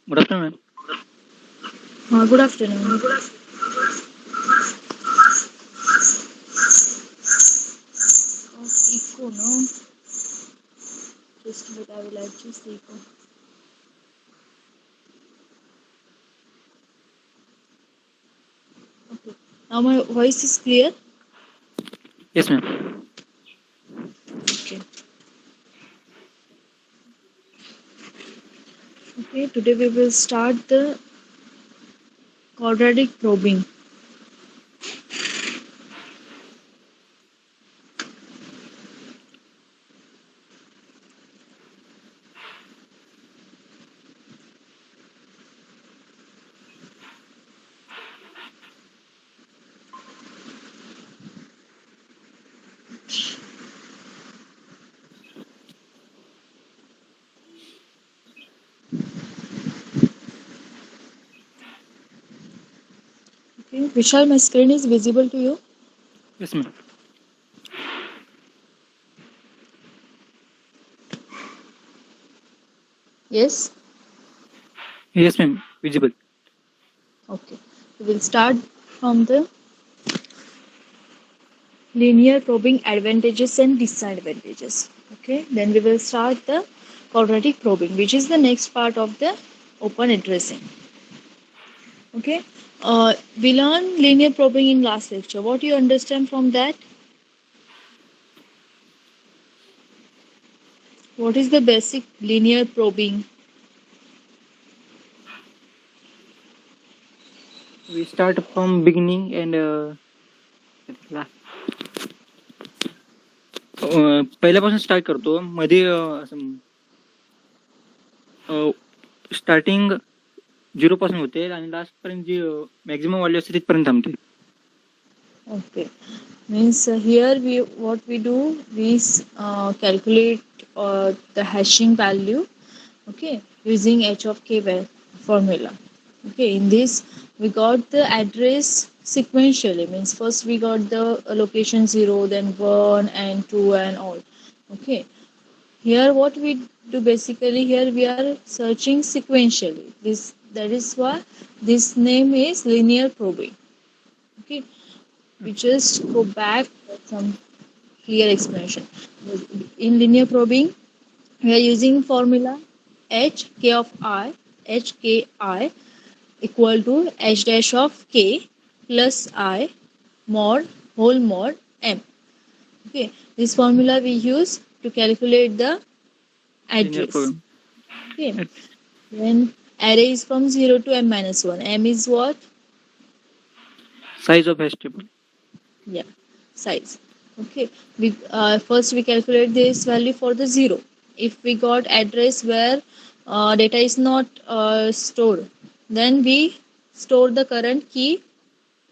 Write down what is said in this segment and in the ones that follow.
Good afternoon, ma'am. Good afternoon. Echo, no? Just a bit, I will adjust the echo. Okay. Now my voice is clear. Yes, ma'am. Okay. Okay. Today we will start the quadratic probing. Okay. Vishal, my screen is visible to you. Yes, ma'am. Yes. Yes, ma'am. Visible. Okay. We will start from the linear probing advantages and disadvantages. Okay. Then we will start the quadratic probing, which is the next part of the open addressing. Okay. We learned linear probing in last lecture. What do you understand from that? What is the basic linear probing? We start from beginning and पहिल्यापासून start करतो. मध्ये starting 0 पासून होते आणि last पर्यंत जी maximum value असते तिथपर्यंत थांबते. Okay, means here what we do we calculate the hashing value. Okay, using h of k formula. Okay, in this we got the address sequentially. Means first we got the location 0, then 1 and 2 and all. Okay, here what we do basically, here we are searching sequentially. This that is why this name is linear probing. Okay, we just go back for some clear explanation. In linear probing, we are using formula h k of I, h k I equal to h dash of k plus I mod whole mod m. Okay, this formula we use to calculate the linear address. Program. Okay, then array is from 0 to m minus 1. M is what? Size of hash table. Yeah, size. Okay, we first we calculate this value for the 0. If we got address where data is not stored, then we store the current key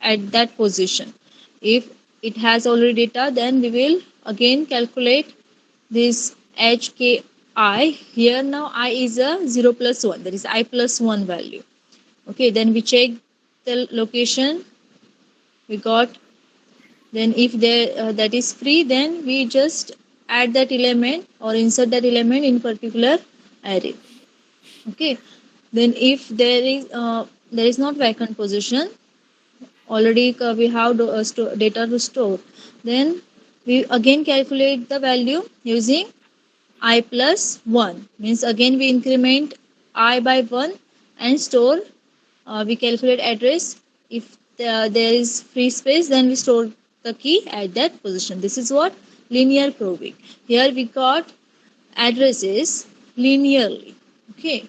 at that position. If it has already data, then we will again calculate this hki. Here now I is a 0 plus 1, that is I plus 1 value. Okay, then we check the location we got. Then if there that is free, then we just add that element or insert that element in particular array. Okay, then if there is not vacant position, already we have data to store, then we again calculate the value using I plus 1. Means again we increment I by 1 and store. We calculate address. If there is free space, then we store the key at that position. This is what linear probing. Here we got addresses linearly. Okay.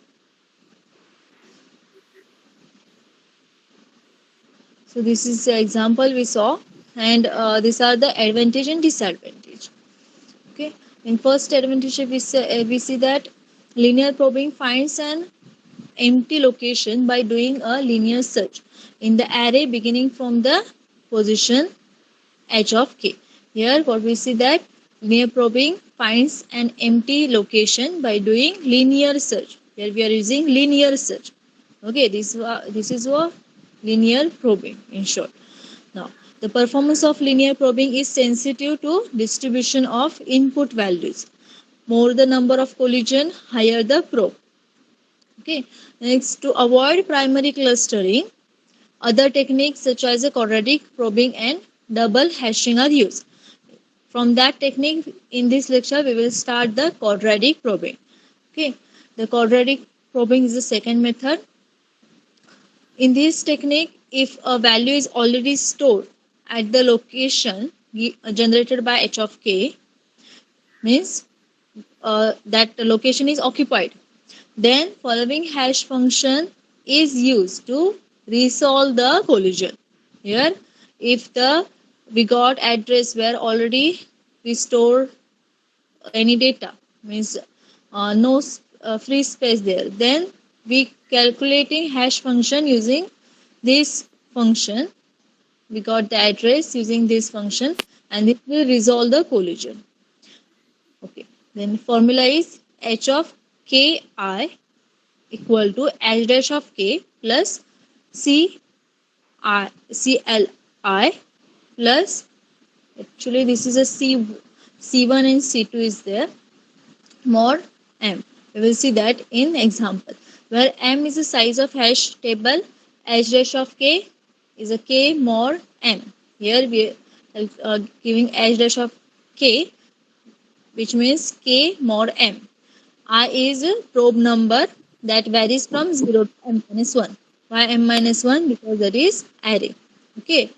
So this is the example we saw, and these are the advantage and disadvantage. Okay. In first advantage, we see that linear probing finds an empty location by doing a linear search in the array beginning from the position h of k. Here what we see that linear probing finds an empty location by doing linear search. Here we are using linear search. Okay, this is what linear probing in short. Now, the performance of linear probing is sensitive to distribution of input values. More the number of collision, higher the probe. Okay. Next, to avoid primary clustering, other techniques such as a quadratic probing and double hashing are used. From that technique, in this lecture, we will start the quadratic probing. Okay. The quadratic probing is the second method. In this technique, if a value is already stored at the location generated by h of k, means that the location is occupied, then following hash function is used to resolve the collision. Here, if the we got address where already we store any data, means no free space there, then we calculating hash function using this function. We got the address using this function, and this will resolve the collision. Okay. Then formula is h of ki equal to h dash of k plus c I c l I plus, actually this is a c1 and c2 is there, mod m. We will see that in example, where m is the size of hash table, h dash of k is a k mod m. Here we are giving h dash of k, which means k mod m. I is a probe number that varies from 0 to m minus 1. Why m minus 1? Because that is array. Okay.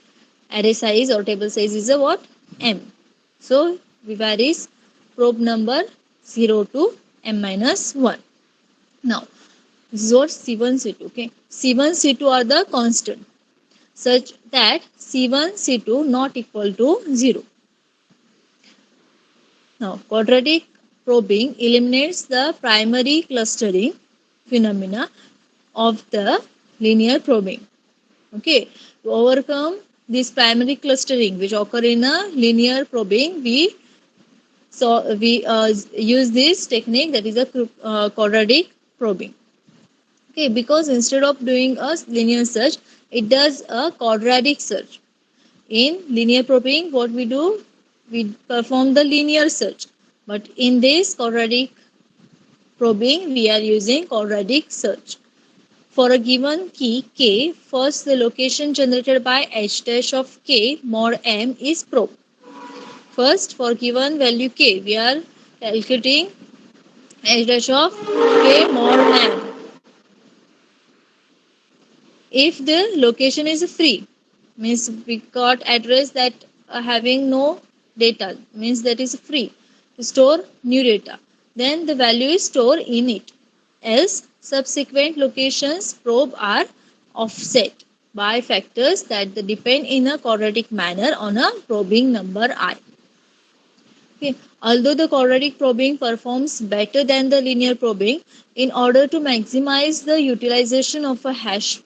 Array size or table size is a what? M. So we varies probe number 0 to m minus 1. Now, this is what C1, C2. Okay. C1, C2 are the constant such that C1, C2 not equal to 0. Now, quadratic probing eliminates the primary clustering phenomena of the linear probing. Okay, to overcome this primary clustering which occur in a linear probing, we use this technique, that is a quadratic probing. Okay, because instead of doing a linear search, it does a quadratic search. In linear probing, what we do, we perform the linear search, but in this quadratic probing, we are using quadratic search. For a given key k, first the location generated by h dash of k mod m is probed. First, for given value k, we are calculating h dash of k mod m. If the location is free, means we got address that having no data, means that is free to store new data, then the value is stored in it. Else, subsequent locations probe are offset by factors that depend in a quadratic manner on a probing number I. Okay. Although the quadratic probing performs better than the linear probing, in order to maximize the utilization of a hash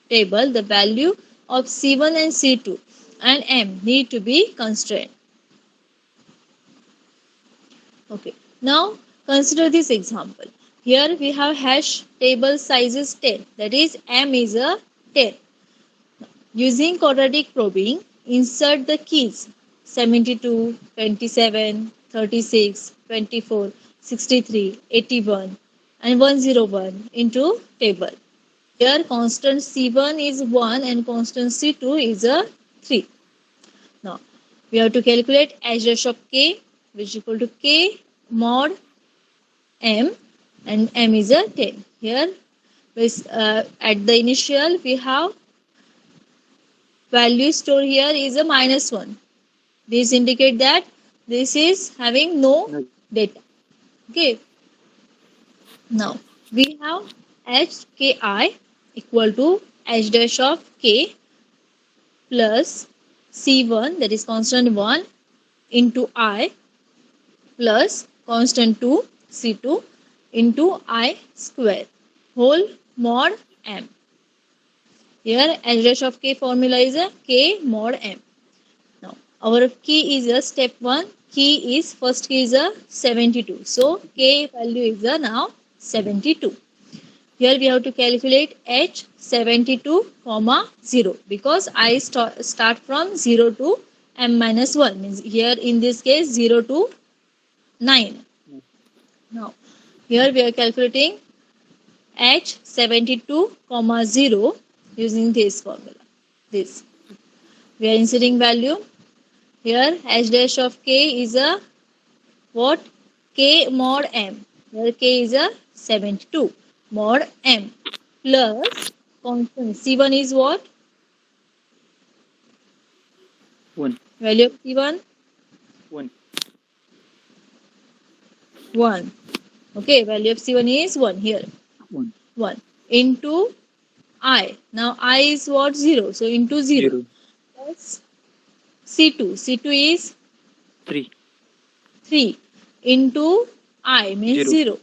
table, the value of C1 and C2 and M need to be constrained. Okay. Now consider this example. Here we have hash table sizes 10, that is M is a 10. Using quadratic probing, insert the keys 72, 27, 36, 24, 63, 81 and 101 into table. Here constant C1 is 1 and constant C2 is a 3. Now we have to calculate h dash of k, which is equal to k mod m, and m is a 10. Here at the initial we have value stored here is a minus 1. This indicate that this is having no data. Okay. Now we have hki equal to h dash of k plus c1, that is constant 1, into I plus constant 2 c2 into I square whole mod m. Here h dash of k formula is a k mod m. Now our key is a step 1. Key is first key is a 72. So k value is a now 72. Here we have to calculate h 72 comma 0, because I start from 0 to m minus 1, means here in this case 0 to 9. Now here we are calculating h72 comma 0 using this formula. This we are inserting value here. H dash of k is a what? K mod m. Here k is a 72 mod m plus constant c1 is what? 1. Value of c1 1. 1. Okay, value of c1 is 1 here. 1. 1 into I. Now I is what? 0. So into 0 0. plus C2. C2 is 3. 3 into I means 0. 0.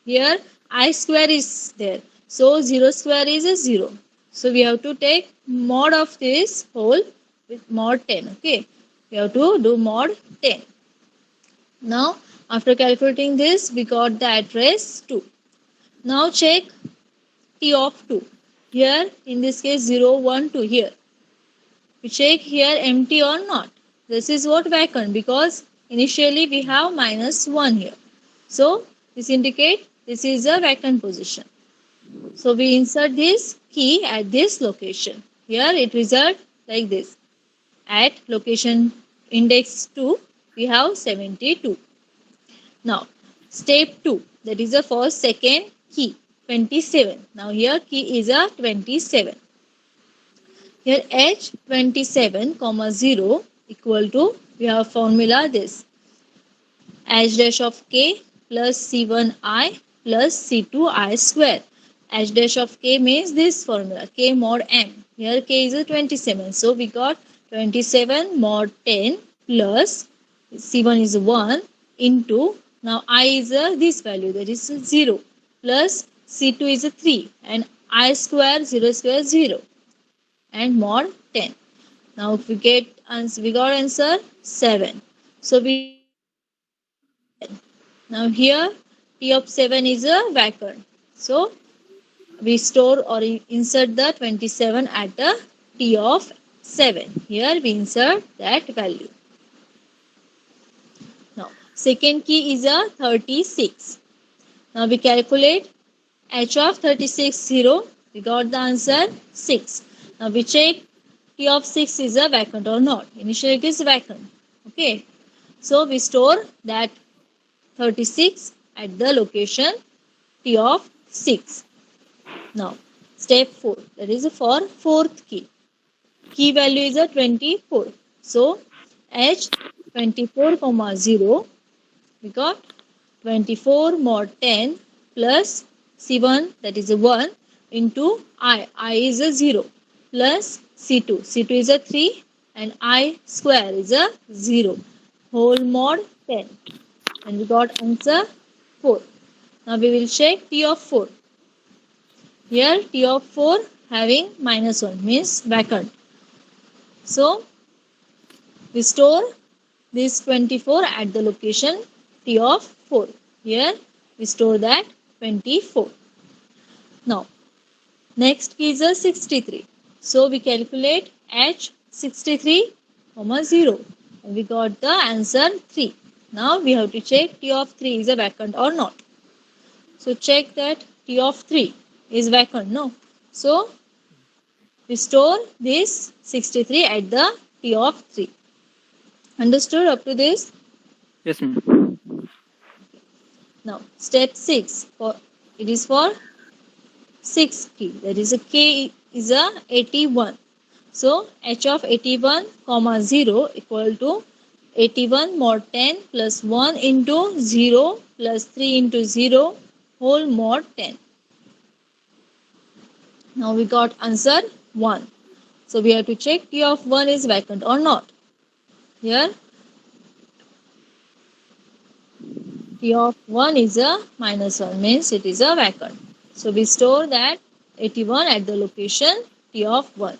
Here I square is there. So 0 square is a 0. So we have to take mod of this whole with mod 10. Okay. We have to do mod 10. Now after calculating this we got the address 2. Now check T of 2. Here in this case 0, 1, 2 here. We check here empty or not. This is what vacant because initially we have minus 1 here. So this indicates this is a vacant position. So we insert this key at this location. Here it result like this. At location index 2 we have 72. Now step 2, that is the first second key 27. Now here key is a 27. Here h27 comma 0 equal to, we have formula this, h dash of k plus c1i plus c2i square. H dash of k means this formula k mod m. Here k is a 27. So we got 27 mod 10 plus c1 is 1 into, now I is a this value, that is 0 plus c2 is a 3 and I square 0 square 0 and mod 10. Now if we get answer, we got answer 7. So we, now here T of 7 is a vacant. So we store or insert the 27 at the T of 7. Here we insert that value. Now second key is a 36. Now we calculate h of 36 0. We got the answer 6. Now we check T of 6 is a vacant or not. Initially it is vacant. Okay. So we store that 36 at the location T of 6. Now step 4. That is for fourth key. Key value is a 24. So h 24 comma 0. We got 24 mod 10 plus c1, that is a 1 into I is a 0 plus c2 is a 3 and I square is a 0 whole mod 10 and we got answer 4. Now we will check T of 4. Here T of 4 having minus 1 means vacant. So we store this 24 at the location T of 4. Here we store that 24. Now next key is a 63. So we calculate h 63 comma 0 and we got the answer 3. Now we have to check T of 3 is a vacant or not. So check that T of 3 is vacant. No. So we store this 63 at the T of 3. Understood up to this? Yes, ma'am. Now step 6, for it is for 6 key, that is a k is a 81. So h of 81 comma 0 equal to 81 mod 10 plus 1 into 0 plus 3 into 0 whole mod 10. Now we got answer 1. So we have to check T of 1 is vacant or not. Here T of 1 is a minus 1 means it is a vacant. So we store that 81 at the location T of 1.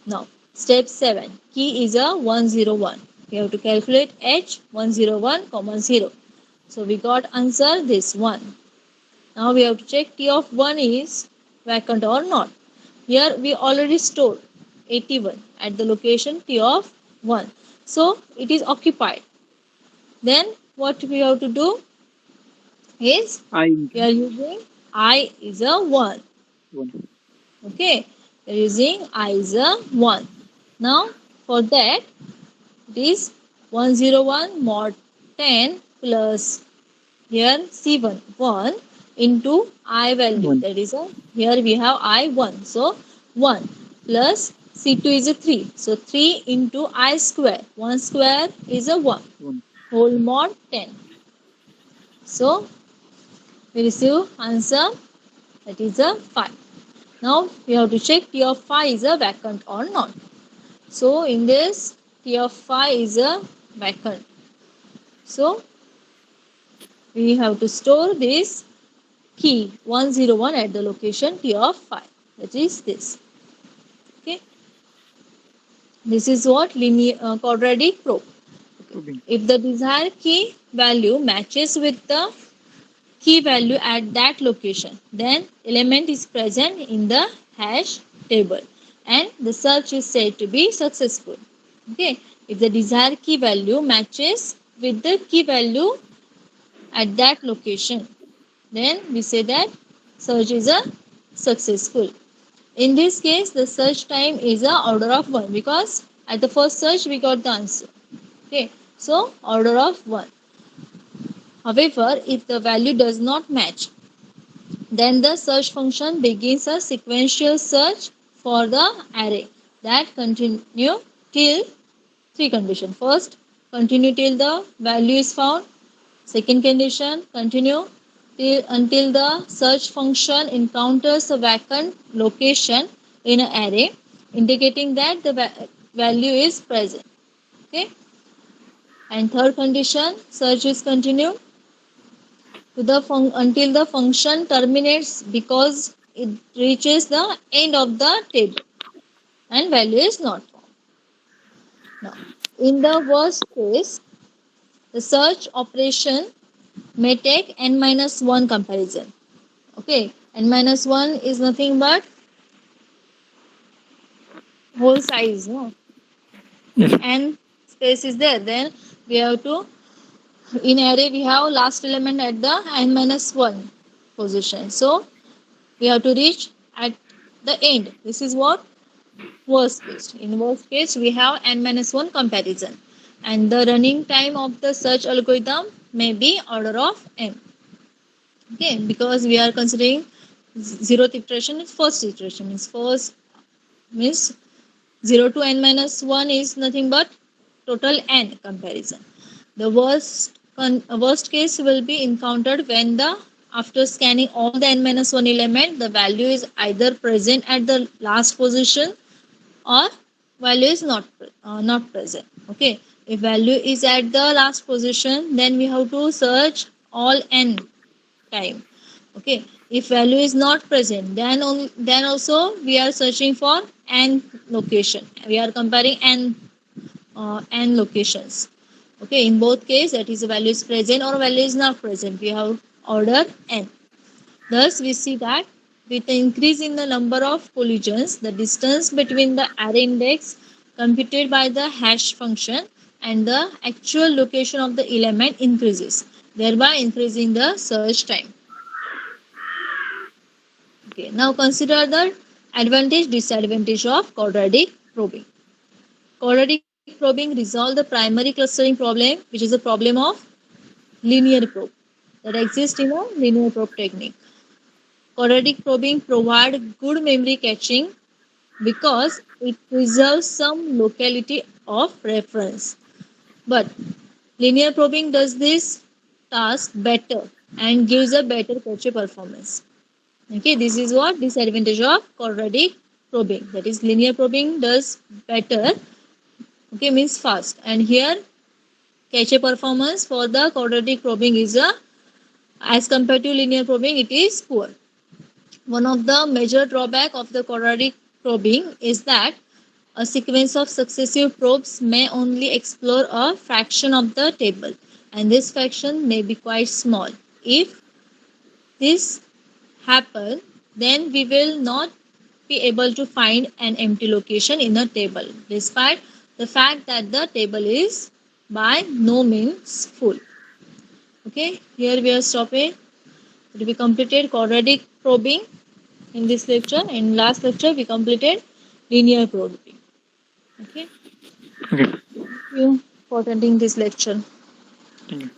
Now step 7, key is a 101. We have to calculate h 101 comma 0. So we got answer this 1. Now we have to check T of 1 is vacant or not. Here we already stored 81 at the location T of 1. So it is occupied. Then what we have to do is we are using I is a 1. 1. Okay, we're using I is a 1. Now for that it is 101 mod 10 plus here C1 1 into I value, 1. that is a, here we have I 1, so 1 plus C2 is a 3, so 3 into I square, 1 square is a 1, 1. whole mod 10. So we receive answer, that is a 5. Now we have to check T of 5 is a vacant or not. So in this T of 5 is a vacant, so we have to store this key 101 at the location T of 5, that is this. Okay, this is what linear quadratic probe. Probing. If the desired key value matches with the key value at that location, then element is present in the hash table and the search is said to be successful. Okay, if the desired key value matches with the key value at that location, then we say that search is a successful. In this case, the search time is a order of 1 because at the first search we got the answer. Okay, so order of 1. However, if the value does not match, then the search function begins a sequential search for the array that continue till three conditions. First, continue till the value is found. Second condition, continue till until the search function encounters a vacant location in an array, indicating that the value is present. Okay. And third condition, search is continued to the until the function terminates because it reaches the end of the table and value is not found. Now, in the worst case, the search operation may take n minus 1 comparison. Okay, n minus 1 is nothing but whole size, no? Yes. And space is there, then we have to, in array we have last element at the n minus 1 position, so we have to reach at the end. This is what worst case. In worst case we have n minus 1 comparison and the running time of the search algorithm may be order of m. Okay, because we are considering zeroth iteration is first iteration, means first means 0 to n minus 1 is nothing but total n comparison. The worst case will be encountered when the after scanning all the n minus 1 element, the value is either present at the last position or value is not present. Okay, if value is at the last position, then we have to search all n time. Okay, if value is not present, then also we are searching for n location. We are comparing n locations. Okay, in both case, that is value is present or value is not present, we have order n. Thus we see that with the increase in the number of collisions, the distance between the array index computed by the hash function and the actual location of the element increases, thereby increasing the search time. Okay, now consider the advantage disadvantage of quadratic probing. Quadratic probing resolves the primary clustering problem, which is a problem of linear probe that exists in a linear probe technique. Quadratic probing provides good memory caching because it preserves some locality of reference. But linear probing does this task better and gives a better cache performance. Okay, this is what disadvantage of quadratic probing. That is, linear probing does better. Okay, means fast. And here, cache performance for the quadratic probing is as compared to linear probing, it is poor. One of the major drawback of the quadratic probing is that a sequence of successive probes may only explore a fraction of the table, and this fraction may be quite small. If this happen, then we will not be able to find an empty location in a table, despite the fact that the table is by no means full. Okay, here we are stopping. We completed quadratic probing in this lecture. In last lecture, we completed linear probing. Okay. Okay. Thank you for attending this lecture. Thank you.